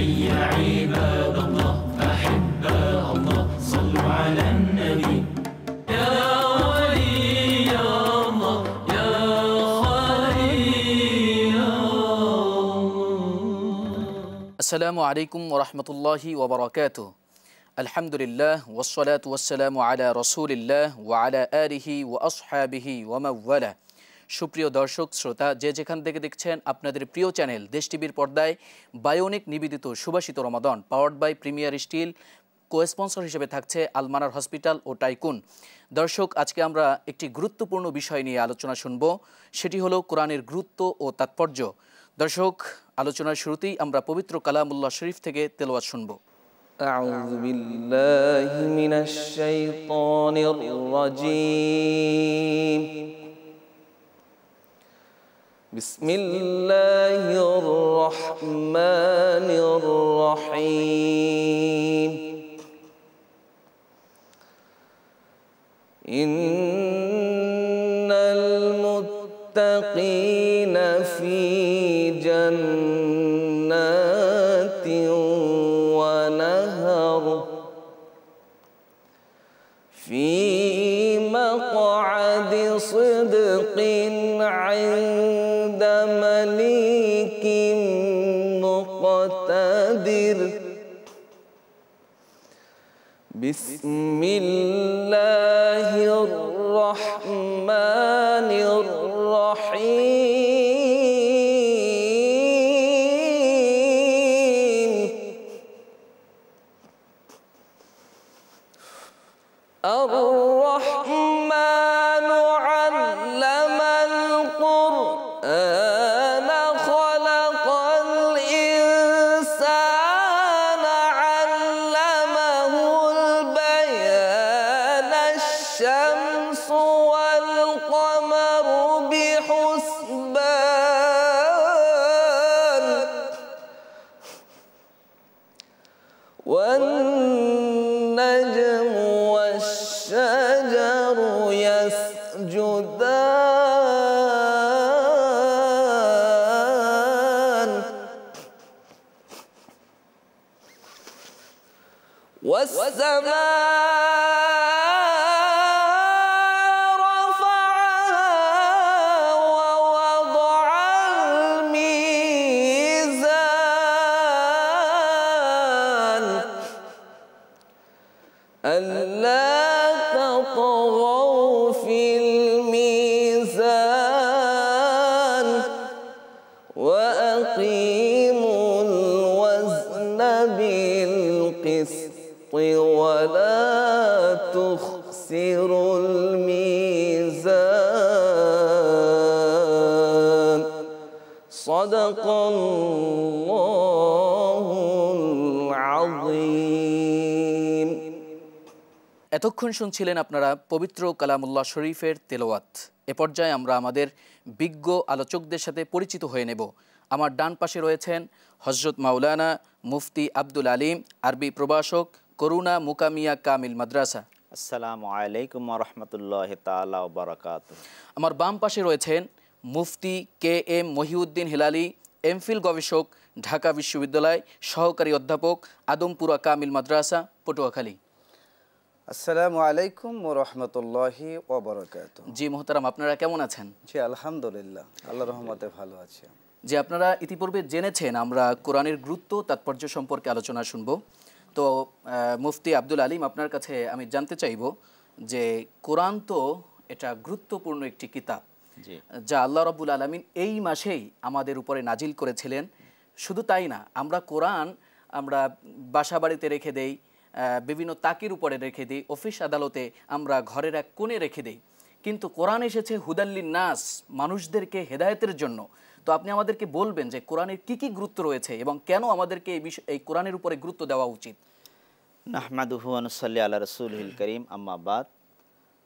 هيا عباد الله أحباء الله صلوا على النبي يا ولي الله يا خليل الله. السلام عليكم ورحمة الله وبركاته. الحمد لله والصلاة والسلام على رسول الله وعلى آله وأصحابه ومن والاه. সুপ্রিয় দর্শক শ্রোতা, যে যেখান থেকে দেখছেন আপনাদের প্রিয় চ্যানেল দেশ টিভির পর্দায় বায়োনিক নিবেদিত সুবাসিত রমাদান powered by premier steel co-sponsor হিসেবে থাকছে আলমানার হসপিটাল ও টাইকুন। দর্শক, আজকে আমরা একটি গুরুত্বপূর্ণ বিষয় নিয়ে আলোচনা শুনব, সেটি হলো কোরআনের গুরুত্ব ও তাৎপর্য। দর্শক, আলোচনার শুরুতেই আমরা পবিত্র কালামুল্লাহ শরীফ থেকে তেলাওয়াত শুনব। আউযু বিল্লাহি মিনাশ শাইতানির রাজীম। বিসমিল্লাহির রহমানির রহিম। ইন্নাল মুত্তাকিনা ফি জান্নাতিন ওয়া নাহার ফি মাকআদি সিদকিন ইনদা মালিকিন মুকতাদির। বিসমিল্লাহির রহমানির রহিম। আর-রহমানু আল্লামাল কুরআন খালাকাল ইনসানা আল্লামাহুল বায়ান। আশ-শামসু ওয়াল কমারু বিহুসবান ওয়ান-নাজমু ওয়াশ-শাজারু ইয়াসজুদান ওয়াস-সামাa'u রাফa'aha ওয়া ওয়াদা'আল মিজান আল্লা তাতগাউ ফিল মিজান ওয়া আকিমুল ওয়াজনা বিল কিসতি ওয়া লা তুখসিরুল মিজান। সাদাকাল্লাহুল আযীম। এতক্ষণ শুনছিলেন আপনারা পবিত্র কালামুল্লাহ শরীফের তেলাওয়াত। এ পর্যায়ে আমরা আমাদের বিজ্ঞ আলোচকদের সাথে পরিচিত হয়ে নেব। আমার ডান পাশে রয়েছেন হযরত মাওলানা মুফতি আব্দুল আলিম, আরবি প্রভাষক, করুণা মুকামিয়া কামিল মাদ্রাসা। আসসালামু আলাইকুম ওয়া রাহমাতুল্লাহি তাআলা ওয়া বারাকাতুহু। আমার বাম পাশে রয়েছেন মুফতি K M Mohiuddin Hilali, MPhil গবেষক, ঢাকা বিশ্ববিদ্যালয়, সহকারী অধ্যাপক, আদমপুরা কামিল মাদ্রাসা, পটুয়াখালী। আসসালামু আলাইকুম ওয়া রাহমাতুল্লাহি ওয়া বারাকাতুহু। জি মোহতারাম, আপনারা কেমন আছেন? জি আলহামদুলিল্লাহ, আল্লাহর রহমতে ভালো আছি। যে আপনারা ইতিপূর্বে জেনেছেন আমরা কোরআনের গুরুত্ব তাৎপর্য সম্পর্কে আলোচনা শুনব। তো মুফতি আব্দুল আলিম, আপনার কাছে আমি জানতে চাইব যে কোরআন তো এটা গুরুত্বপূর্ণ একটি কিতাব, যা আল্লাহ রাব্বুল আলামিন এই মাসেই আমাদের উপরে নাজিল করেছিলেন। শুধু তাই না, আমরা কোরআন আমরা বাসা বাড়িতে রেখে দেই, বিভিন্ন তাকির উপরে রেখে দিই, অফিস আদালতে আমরা ঘরের এক কোণে রেখে দিই, কিন্তু কোরআন এসেছে হুদাল্লিন নাস, মানুষদেরকে হেদায়েতের জন্য। তো আপনি আমাদেরকে বলবেন যে কোরআনের কি কি গুরুত্ব রয়েছে এবং কেন আমাদেরকে এই কোরআনের উপরে গুরুত্ব দেওয়া উচিত? নাহমাদুহু ওয়া নুসাল্লি আলা রাসূলিল কারীম, আম্মা বাদ।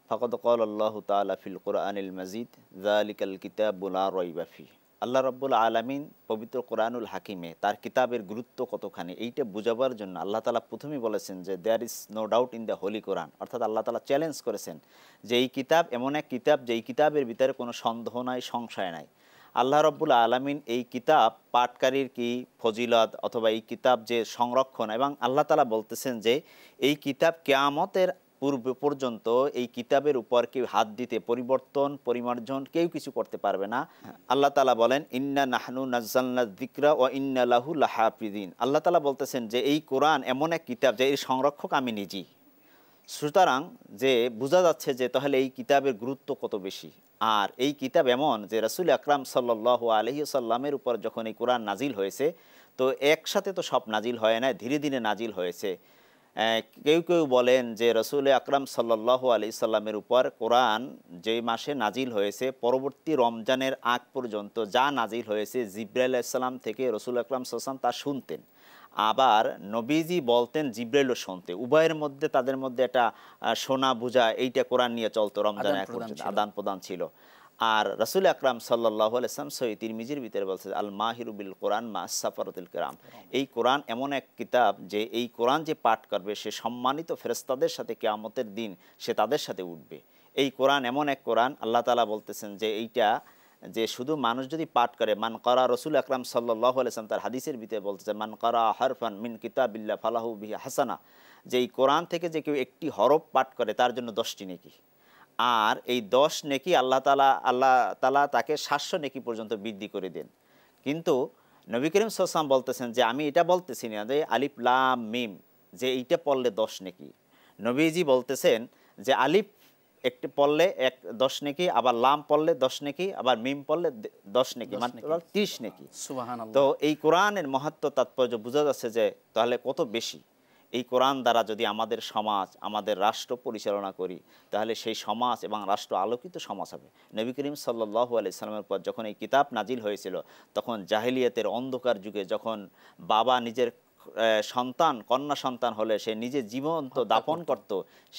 ফাকাদ ক্বালা আল্লাহু তাআলা ফিল কুরআনিল মাজিদ, যালিকাল কিতাবু লা রাইবা ফিহি। আল্লাহ রাব্বুল আলামিন পবিত্র কোরআনুল হাকিমে তার কিতাবের গুরুত্ব কতখানি এইটা বোঝাবার জন্য আল্লাহ তাআলা প্রথমেই বলেছেন যে there is no doubt in the holy Quran, অর্থাৎ আল্লাহ তাআলা চ্যালেঞ্জ করেছেন যে এই কিতাব এমন এক কিতাব যে এই কিতাবের ভিতরে কোনো সন্দেহ নাই, সংশয় নাই। আল্লাহ রাব্বুল আলামিন এই কিতাব পাঠকারীর কি ফজিলত অথবা এই কিতাব যে সংরক্ষণ, এবং আল্লাহ তাআলা বলতেছেন যে এই কিতাব কিয়ামতের পূর্ব পর্যন্ত এই কিতাবের উপর কেউ হাত দিতে, পরিবর্তন পরিমার্জন কেউ কিছু করতে পারবে না। আল্লাহ তাআলা বলেন ইন্না নাহনু নাযালনা যিকরা ওয়া ইন্না লাহু লাহাফিজিন। আল্লাহ তাআলা বলতেছেন যে এই কোরআন এমন এক কিতাব যে এর সংরক্ষক আমি নিজেই। সুতরাং যে বোঝা যাচ্ছে যে তাহলে এই কিতাবের গুরুত্ব কত বেশি। আর এই কিতাব এমন যে রাসূল আকরাম সাল্লাল্লাহু আলাইহি সাল্লামের উপর যখন এই কোরআন নাজিল হয়েছে, তো একসাথে তো সব নাজিল হয় না, ধীরে ধীরে নাজিল হয়েছে। কেউ কেউ বলেন যে রাসূল আকরাম সাল্লাল্লাহু আলাইহি সাল্লামের উপর কোরআন যে মাসে নাজিল হয়েছে পরবর্তী রমজানের আগ পর্যন্ত যা নাজিল হয়েছে জিবরাইল আলাইহিস সালাম থেকে রাসূল আকরাম সাল্লাল্লাহু আলাইহি ওয়াসাল্লাম তা শুনতেন, আবার নবীজি বলতেন জিবরাইলও শুনতে। উভয়ের মধ্যে তাদের মধ্যে একটা শোনা বোঝা এইটা কোরআন নিয়ে চলতো রমজানের আগ পর্যন্ত, আদান প্রদান ছিল। আর রাসূল আকরাম সাল্লাল্লাহু আলাইহি ওয়াসাল্লাম সহিহ তিরমিজির ভিতরে বলছে আল মাহিরু বিল কোরআন মা সাফারাতুল কিরাম। এই কোরআন এমন এক কিতাব যে এই কোরআন যে পাঠ করবে সে সম্মানিত ফেরেশতাদের সাথে কিয়ামতের দিন সে তাদের সাথে উঠবে। এই কোরআন এমন এক কোরআন, আল্লাহ তাআলা বলতেছেন যে এইটা যে শুধু মানুষ যদি পাঠ করে, মান করা, রাসূল আকরাম সাল্লাল্লাহু আলাইহি ওয়াসাল্লাম তার হাদিসের ভিতরে বলতেছে মান করা হারফান মিন কিতাবিল্লাহ ফালাহু বিহি হাসানা, যে এই কোরআন থেকে যে কেউ একটি হরফ পাঠ করে তার জন্য 10টি নেকি, আর এই 10 নেকি আল্লাহ তাআলা তাকে 700 নেকি পর্যন্ত বৃদ্ধি করে দেন। কিন্তু নবী করিম সাল্লাল্লাহু আলাইহি ওয়াসাল্লাম বলতেছেন যে আমি এটা বলতেছি না যে আলিফ লাম মিম যে এইটা পড়লে 10 নেকি। নবীজি বলতেছেন যে আলিফ একটি পড়লে 10 নেকি, আবার লাম পড়লে 10 নেকি, আবার মিম পড়লে 10 নেকি, মানে 30 নেকি। সুবহানাল্লাহ। তো এই কোরআনের মহত্ব তাৎপর্য বোঝা যাচ্ছে যে তাহলে কত বেশি। এই কোরআন দ্বারা যদি আমাদের সমাজ, আমাদের রাষ্ট্র পরিচালনা করি তাহলে সেই সমাজ এবং রাষ্ট্র আলোকিত সমাজ হবে। নবী করিম সাল্লাল্লাহু আলাইহি সাল্লামের পর যখন এই কিতাব নাজিল হয়েছিল তখন জাহেলিয়াতের অন্ধকার যুগে যখন বাবা নিজের সন্তান, কন্যা সন্তান হলে সে নিজে জীবন্ত দাপন করত,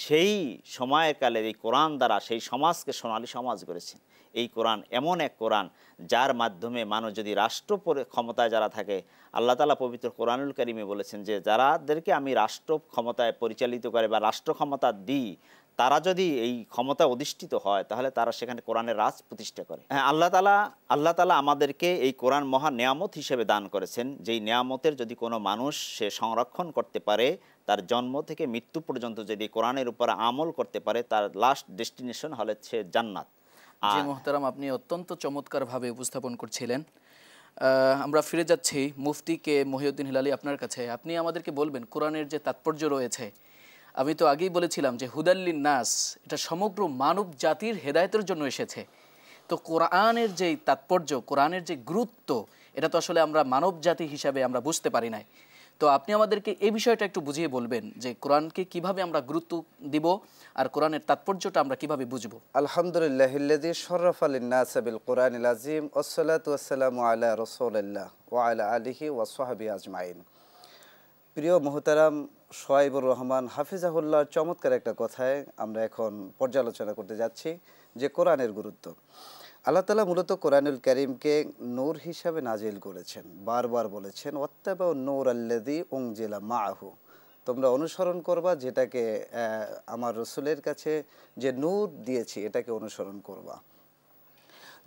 সেই সময়ের কালে এই কোরআন দ্বারা সেই সমাজকে সোনালী সমাজ করেছেন। এই কোরআন এমন এক কোরআন যার মাধ্যমে মানুষ যদি রাষ্ট্র ক্ষমতায় যারা থাকে, আল্লাহ তাআলা পবিত্র কোরআনুল কারীমে বলেছেন যে যারাদেরকে আমি রাষ্ট্র ক্ষমতায় পরিচালিত করে বা রাষ্ট্র ক্ষমতা দিই তারা যদি এই ক্ষমতা অধিষ্ঠিত হয় তাহলে তারা সেখানে কোরআনের রাজ প্রতিষ্ঠা করে। হ্যাঁ, আল্লাহ তাআলা আমাদেরকে এই কোরআন মহা নিয়ামত হিসেবে দান করেছেন, যেই নিয়ামতের যদি কোনো মানুষ সে সংরক্ষণ করতে পারে, তার জন্ম থেকে মৃত্যু পর্যন্ত যদি কোরআনের উপর আমল করতে পারে, তার লাস্ট ডেস্টিনেশন হচ্ছে জান্নাত। জি মুহতারাম, আপনি অত্যন্ত চমৎকারভাবে উপস্থাপন করছিলেন। আমরা ফিরে যাচ্ছি মুফতি কে মহিউদ্দিন হিলালি আপনার কাছে। আপনি আমাদেরকে বলবেন কোরআনের যে তাৎপর্য রয়েছে। আমি তো আগেই বলেছিলাম যে হুদাল্লিন নাস, এটা সমগ্র মানব জাতির হেদায়েতের জন্য এসেছে। তো কোরআনের যে তাৎপর্য, কোরআনের যে গুরুত্ব, এটা তো আসলে আমরা মানব জাতি হিসাবে আমরা বুঝতে পারি নাই। তো আপনি আমাদেরকে এই বিষয়টা একটু বুঝিয়ে বলবেন যে কোরআনকে কিভাবে আমরা গুরুত্ব দিব আর কোরআনের তাৎপর্যটা আমরা কিভাবে বুঝব। আলহামদুলিল্লাহিল্লাযী শাররাফা লিন-নাস বিল কোরআনিল আযীম ওয়াসসালাতু ওয়াসসালামু আলা রাসূলিল্লাহ ওয়া আলা আলিহি ওয়া সাহবিহি আজমাইন। প্রিয় মুহতারাম সোহাইবুর রহমান হাফিজাহুল্লাহর চমৎকার একটা কথায় আমরা এখন পর্যালোচনা করতে যাচ্ছি যে কোরআনের গুরুত্ব। আল্লাহ তাআলা মূলত কোরআনুল কারীমকে নূর হিসাবে নাজিল করেছেন। বারবার বলেছেন ওয়াত্তাবাউ নূর আল্লাযী উনজিলা মাআহু, তোমরা অনুসরণ করবা যেটাকে আমার রাসূলের কাছে যে নূর দিয়েছি এটাকে অনুসরণ করবা।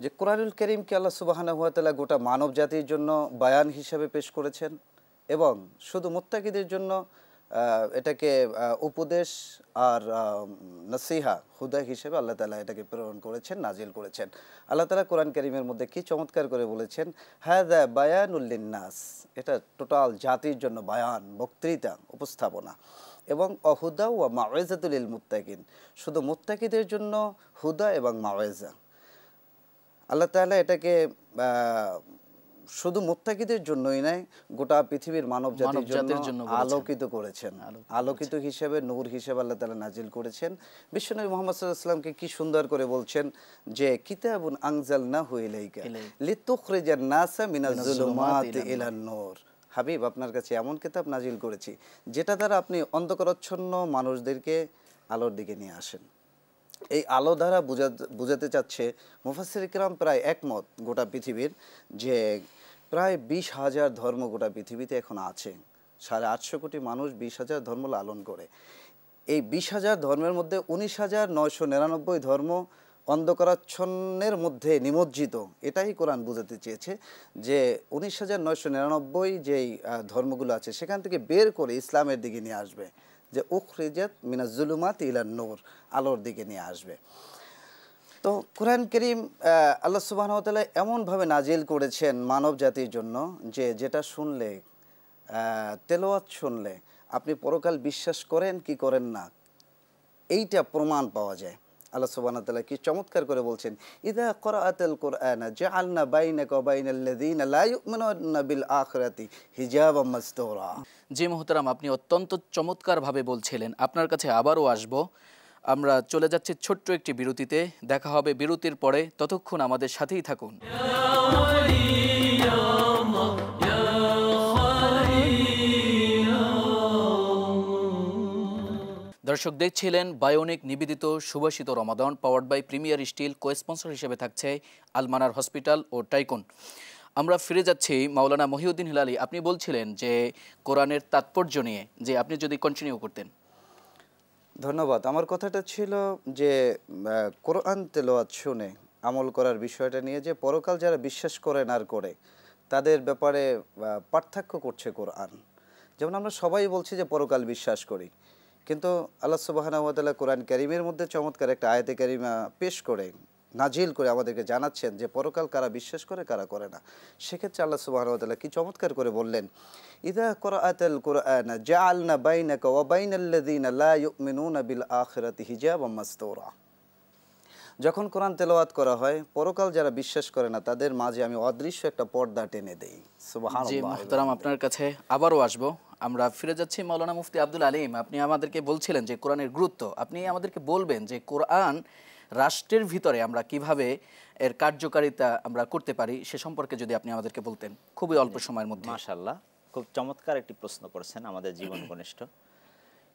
যে কোরআনুল কারীমকে আল্লাহ সুবহানাহু ওয়া তাআলা গোটা মানব জাতির জন্য বায়ান হিসাবে পেশ করেছেন এবং শুধু মুত্তাকিদের জন্য এটাকে উপদেশ আর নসিহা হুদা হিসেবে আল্লাহ তাআলা এটাকে প্রেরণ করেছেন, নাজিল করেছেন। আল্লাহ তাআলা কোরআন কারীমের মধ্যে কি চমৎকার করে বলেছেন, হাযা বায়ানুল লিন্নাস, এটা টোটাল জাতির জন্য বায়ান, বক্তৃতা, উপস্থাপনা, এবং অহুদা ওয়া মাউইযাতুল লিল মুত্তাকিন, শুধু মুত্তাকিদের জন্য হুদা এবং মাউইজা। আল্লাহ তাআলা এটাকে শুধু মুত্তাকিদের জন্যই নয়, গোটা পৃথিবীর মানব জাতির জন্য আলোকিত করেছেন। আলোকিত হিসেবে, নূর হিসেবে আল্লাহ তাআলা নাজিল করেছেন। বিশ্বনবী মুহাম্মদ সাল্লাল্লাহু আলাইহি ওয়াসাল্লামকে কি সুন্দর করে বলছেন যে কিতাবুন আনজালনাহু ইলাইকা লিতুখরিজান নাসা মিনাজ যুলুমাতি ইলান নূর। হাবিব, আপনার কাছে এমন কিতাব নাজিল করেছি যেটা দ্বারা আপনি অন্ধকারাচ্ছন্ন মানুষদেরকে আলোর দিকে নিয়ে আসেন। এই আলো দ্বারা বুঝাতে চাচ্ছে মুফাসসির কিরাম প্রায় একমত গোটা পৃথিবীর যে প্রায় 20,000 ধর্ম গোটা পৃথিবীতে এখন আছে। 850 কোটি মানুষ 20,000 ধর্ম লালন করে। এই 20,000 ধর্মের মধ্যে 19,999 ধর্ম অন্ধকারাচ্ছন্নের মধ্যে নিমজ্জিত, এটাই কোরআন বোঝাতে চেয়েছে যে 19,999 যেই ধর্মগুলো আছে সেখান থেকে বের করে ইসলামের দিকে নিয়ে আসবে, যে উখরিজাত মিনাজ জুলুমাত ইলান নূর, আলোর দিকে নিয়ে আসবে। তো কোরআন কারীম আল্লাহ সুবহানাহু ওয়া তাআলা এমনভাবে নাজিল করেছেন মানব জাতির জন্য যে যেটা শুনলে, তেলাওয়াত শুনলে আপনি পরকাল বিশ্বাস করেন কি করেন না এইটা প্রমাণ পাওয়া যায়। আল্লাহ সুবহানাহু ওয়া তাআলা কি চমৎকার করে বলছেন, ইযা ক্রাআতাল কুরআনা জাআলনা বাইনাকা ওয়া বাইনাল্লাযীনা লা ইউমিনুনা বিল আখিরাতি হিজাবাম মাসতুরা। জি মুহতারাম, আপনি অত্যন্ত চমৎকারভাবে বলছিলেন। আপনার কাছে আবারও আসব। আমরা চলে যাচ্ছি ছোট্ট একটি বিরতিতে, দেখা হবে বিরতির পরে, ততক্ষণ আমাদের সাথেই থাকুন। দর্শক দেখছিলেন বায়োনিক নিবেদিত সুভাষিত রমাদান, পাওয়ার্ড বাই প্রিমিয়ার স্টিল। কোস্পন্সর হিসেবে থাকছে আলমানার হসপিটাল ও টাইকুন। আমরা ফিরে যাচ্ছি মাওলানা মহিউদ্দিন হিলালি। আপনি বলছিলেন যে কোরআনের তাৎপর্য নিয়ে, যে আপনি যদি কন্টিনিউ করতেন। ধন্যবাদ। আমার কথাটা ছিল যে কোরআন তেলাওয়াত শুনে আমল করার বিষয়টা নিয়ে, যে পরকাল যারা বিশ্বাস করে আর করে তাদের ব্যাপারে পার্থক্য করছে কোরআন। যেমন আমরা সবাই বলছি যে পরকাল বিশ্বাস করি, কিন্তু আল্লাহ সুবহানাহু ওয়া তাআলা কোরআন কারীমের মধ্যে চমৎকার একটা আয়াতে কারিমা পেশ করে নাজিল করে আমাদেরকে জানাচ্ছেন যে পরকাল কারা বিশ্বাস করে কারা করে না। সেক্ষেত্রে আল্লাহ সুবহানাহু ওয়া তাআলা কি চমৎকার করে বললেন, ইযা ক্রাআতাল কুরআনা জাআলনা বাইনাকা ওয়া বাইনাল্লাযীনা লা ইউমিনুনা বিল আখিরাতি হিজাবাম মাসতুরা। যখন কোরআন তেলাওয়াত করা হয়, পরকাল যারা বিশ্বাস করে না তাদের মাঝে আমি অদৃশ্য একটা পর্দা টেনে দেই। জি মুহতারাম, আপনার কাছে আবারও আসবো। আমরা ফিরে যাচ্ছি মাওলানা মুফতি আব্দুল আলিম। আপনি আমাদেরকে বলছিলেন যে কোরআনের গুরুত্ব। আপনি আমাদেরকে বলবেন যে কোরআন রাষ্ট্রের ভিতরে আমরা কিভাবে এর কার্যকারিতা আমরা করতে পারি সে সম্পর্কে যদি আপনি আমাদেরকে বলতেন খুবই অল্প সময়ের মধ্যে। মাশাআল্লাহ, খুব চমৎকার একটি প্রশ্ন করেছেন আমাদের জীবন ঘনিষ্ঠ।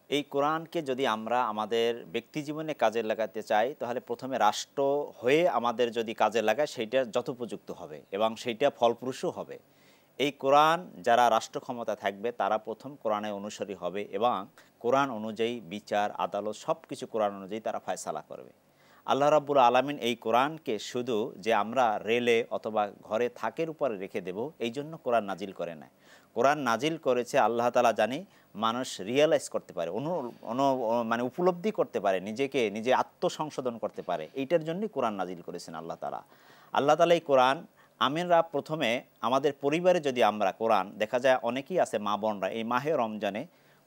এই কোরআনকে যদি আমরা আমাদের ব্যক্তি জীবনে কাজে লাগাতে চাই, তাহলে প্রথমে রাষ্ট্র হয়ে আমাদের যদি কাজে লাগায় সেইটা যথোপযুক্ত হবে এবং সেইটা ফলপ্রসূ হবে। এই কোরআন যারা রাষ্ট্র ক্ষমতা থাকবে তারা প্রথম কোরআনের অনুসারী হবে এবং কোরআন অনুযায়ী বিচার আদালত সব কিছু কোরআন অনুযায়ী তারা ফয়সালা করবে। আল্লাহ রাব্বুল আলামিন এই কোরআনকে শুধু যে আমরা রেলে অথবা ঘরে থাকের উপরে রেখে দেব এই জন্য কোরআন নাজিল করে না। কোরআন নাজিল করেছে আল্লাহ তাআলা জানে মানুষ রিয়েলাইজ করতে পারে, মানে উপলব্ধি করতে পারে, নিজে আত্মসংশোধন করতে পারে, এইটার জন্যই কোরআন নাজিল করেছেন আল্লাহ তাআলা। আল্লাহ তাআলা এই কোরআন আমরা প্রথমে আমাদের পরিবারে যদি আমরা কোরআন, দেখা যায় অনেকেই আছে মা বোনরা এই মাহে রমজানে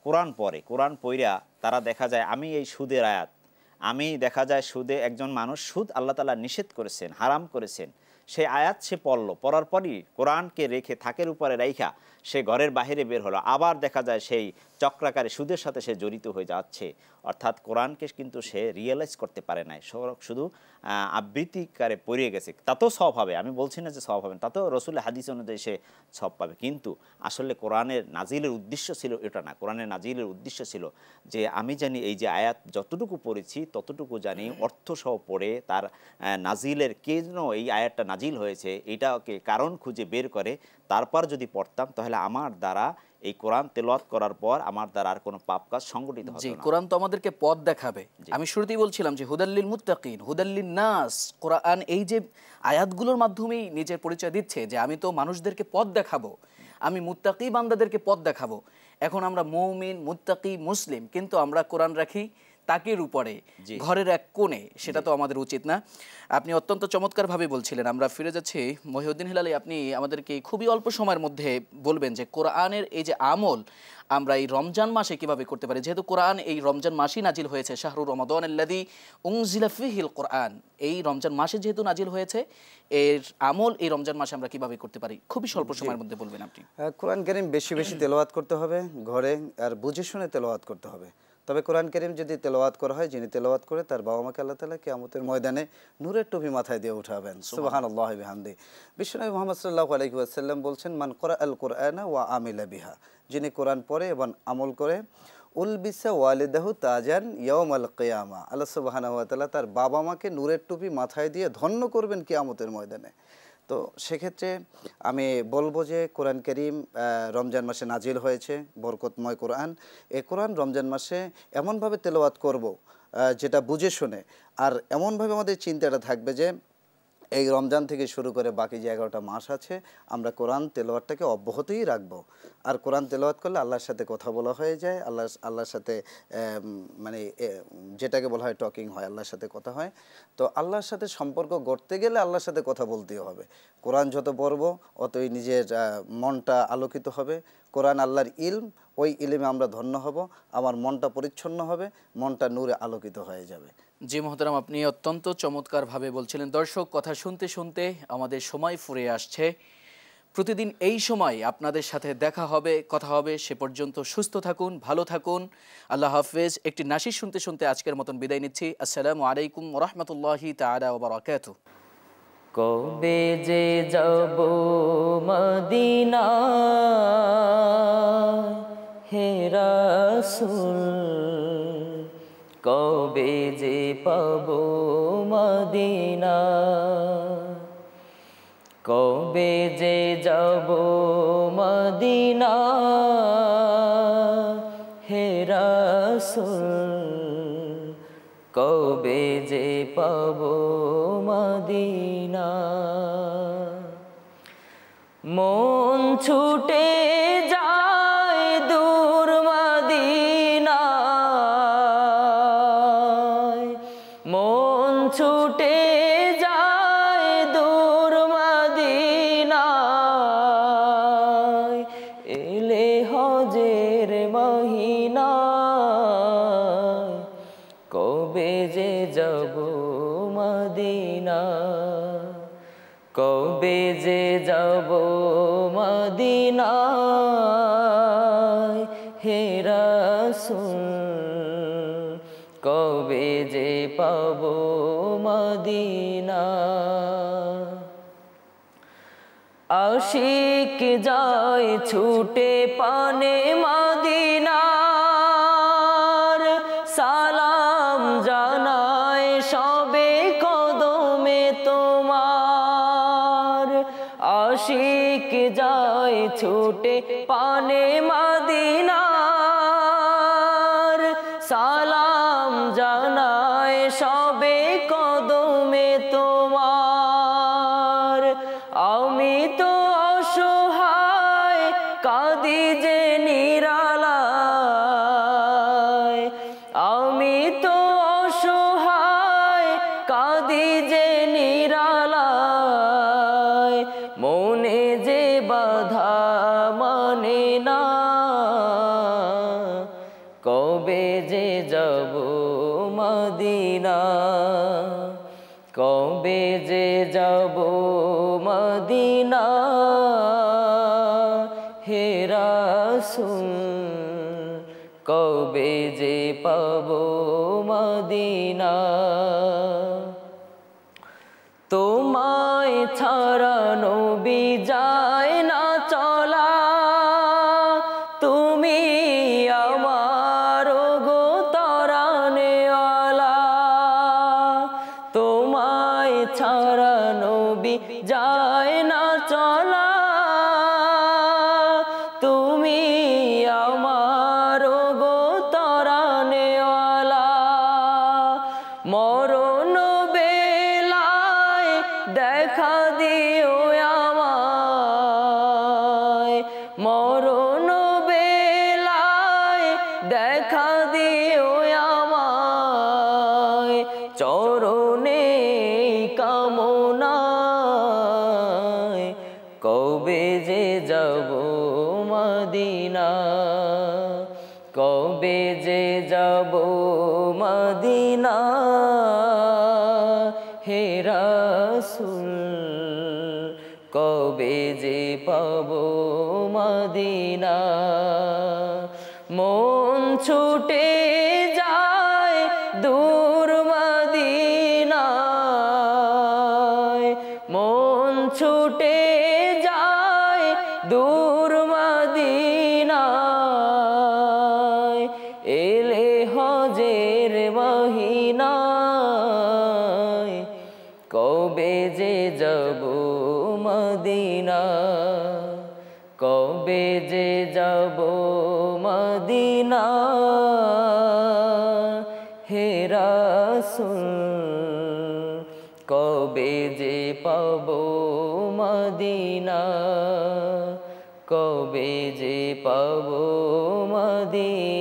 কোরআন পড়ে, কোরআন পড়িয়া তারা দেখা যায় আমি এই সুদের আয়াত, আমি দেখা যায় সুদে একজন মানুষ সুদ আল্লাহ তাআলা নিষেধ করেছেন, হারাম করেছেন, সেই আয়াত সে পড়লো, পড়ার পরই কোরআনকে রেখে থাকের উপরে রাইখা সে ঘরের বাইরে বের হলো, আবার দেখা যায় সেই চক্রাকারে সুদের সাথে সে জড়িত হয়ে যাচ্ছে। অর্থাৎ কোরআনকে কিন্তু সে রিয়েলাইজ করতে পারে নাই, শুধু আবৃত্তিকারে পড়িয়ে গেছে। তাতেও সওয়াব হবে, আমি বলছি না যে সওয়াব হবে না, তাতেও রসুলের হাদিস অনুযায়ী সে সওয়াব পাবে। কিন্তু আসলে কোরআনের নাজিলের উদ্দেশ্য ছিল এটা না। কোরআনের নাজিলের উদ্দেশ্য ছিল যে আমি জানি এই যে আয়াত যতটুকু পড়েছি ততটুকু জানি অর্থসহ পড়ে তার নাজিলের কেন এই আয়াতটা নাজিল হয়েছে এটাকে কারণ খুঁজে বের করে তারপর যদি পড়তাম তাহলে আমার দ্বারা এই কোরআন তেলাওয়াত করার পর আমার দ্বারা আর কোনো পাপ কাজ সংগঠিত হবে না। কোরআন তো আমাদেরকে পথ দেখাবে। আমি শুরুতেই বলছিলাম যে হুদাল্লিল মুত্তাকিন, হুদাল্লিন নাস। কোরআন এই যে আয়াতগুলোর মাধ্যমেই নিজের পরিচয় দিচ্ছে যে আমি তো মানুষদেরকে পথ দেখাবো, আমি মুত্তাকি বান্দাদেরকে পথ দেখাবো। এখন আমরা মুমিন, মুত্তাকি, মুসলিম, কিন্তু আমরা কোরআন রাখি তাকের উপরে, ঘরের এক কোণে, সেটা তো আমাদের উচিত না। আপনি অত্যন্ত চমৎকারভাবে বলছিলেন। আমরা ফিরে যাচ্ছি মহিউদ্দিন হিলালি, আপনি আমাদেরকে খুবই অল্প সময়ের মধ্যে বলবেন যে কোরআনের এই যে আমল আমরা এই রমজান মাসে কিভাবে করতে পারি, যেহেতু কোরআন এই রমজান মাসেই নাজিল হয়েছে, শাহরুর রমাদানাল্লাযী উনজিলা ফীহিল কোরআন, এই রমজান মাসে যেহেতু নাজিল হয়েছে এর আমল এই রমজান মাসে আমরা কিভাবে করতে পারি খুবই স্বল্প সময়ের মধ্যে বলবেন আপনি। কোরআন কারীম বেশি বেশি তেলাওয়াত করতে হবে, ঘরে আর বুঝে শুনে তেলাওয়াত করতে হবে। তবে কোরআন কারীম যদি তেলাওয়াত করা হয়, যিনি তেলাওয়াত করে তার বাবা মাকে আল্লাহ তাআলা কিয়ামতের ময়দানে নূরের টুপি মাথায় দিয়ে উঠাবেন। সুবহানাল্লাহি বিহামদি। বিশ্বনবী মুহাম্মদ সাল্লাল্লাহু আলাইহি ওয়াসাল্লাম বলছেন, মান ক্বরাআল কুরআনা ওয়া আমিলা বিহা, যিনি কোরআন পড়ে এবং আমল করে, উলবিসা ওয়ালিদাহু তাজান ইয়াউমাল কিয়ামা, আল্লাহ সুবহানাহু ওয়া তাআলা তার বাবা মাকে নূরের টুপি মাথায় দিয়ে ধন্য করবেন কিয়ামতের ময়দানে। তো সেক্ষেত্রে আমি বলবো যে কোরআন কারীম রমজান মাসে নাজিল হয়েছে, বরকতময় কোরআন। এই কোরআন রমজান মাসে এমনভাবে তেলাওয়াত করব যেটা বুঝে শুনে, আর এমনভাবে আমাদের চিন্তাটা থাকবে যে এই রমজান থেকে শুরু করে বাকি যে 11টা মাস আছে আমরা কোরআন তেলাওয়াতটাকে অব্যাহতই রাখবো। আর কোরআন তেলাওয়াত করলে আল্লাহর সাথে কথা বলা হয়ে যায়, আল্লাহর সাথে মানে যেটাকে বলা হয় টকিং হয়, আল্লাহর সাথে কথা হয়। তো আল্লাহর সাথে সম্পর্ক গড়তে গেলে আল্লাহর সাথে কথা বলতেই হবে। কোরআন যত পড়ব অতই নিজের মনটা আলোকিত হবে। কোরআন আল্লাহর ইলম, ওই ইলমে আমরা ধন্য হব, আমার মনটা পরিচ্ছন্ন হবে, মনটা নূরে আলোকিত হয়ে যাবে। জি মোহতারাম, আপনি অত্যন্ত চমৎকারভাবে বলছিলেন। দর্শক, কথা শুনতে শুনতে আমাদের সময় ফুরিয়ে আসছে। প্রতিদিন এই সময় আপনাদের সাথে দেখা হবে, কথা হবে। সে পর্যন্ত সুস্থ থাকুন, ভালো থাকুন। আল্লাহ হাফেজ। একটি নাশিদ শুনতে শুনতে আজকের মতন বিদায় নিচ্ছি। আসসালামু আলাইকুম ওয়া রাহমাতুল্লাহি তাআলা ওয়া বারাকাতুহু। কবে যে যাব মদিনা হে রাসূল, কবে যে পাব মদিনা, কবে যে যাব মদিনা হে রাসূল, কবে যে পাব মদিনা। মন ছুটে যায় দূর মদিনায়, মন ছুটে যায় দূর মদিনায়, এলে হজের মহিনা, কবে যে যাব মদিনা, কবে যে যাব মদিনা হে রাসূল, কবে যে পাব মদিনা। আশিক যায় ছুটে পানে মদিনার, সালাম জানায় সবে কদমে তোমার। আশিক যায় ছুটে পানে মদিনার, সালাম জানায় সবে কদমে তোমার। আমি তো অসহায় কাঁদি যে নিরালায়, আমি তো অসহায় কাঁদি যে নিরালায়, মনে যে বাধা মানে না, কবে যে যাব মদিনা, কবে যে যাব মদিনা হে রাসূল, কবে যে পাব মদিনা। তোমায় ছাড়া নবী যায় না চলা, তুমি আমার গো তরানেওয়ালা। তোমায় ছাড়া নবী যায় না চলা, তুমি আমার গো তরানেওয়ালা। মরণ বেলায় দেখা দিও আমায়, মরণ বেলায় দেখা দিও আমায়, চরণে কামনায়, কবে যে যাব মদিনা, কবে যে যাব মদিনা হে রাসূল, কবে যে পাব মদিনা। মন ছুটে যায় দূর মদিনায়, মন ছুটে যায় দূর মদিনায়, এলে হজের মহিনায়, কবে যে যাব মদিনা, কবে যে যাব মদিনা হে রাসূল। রাসূল কবে যে পাবো মদিনা কবে যে পাবো মদিনা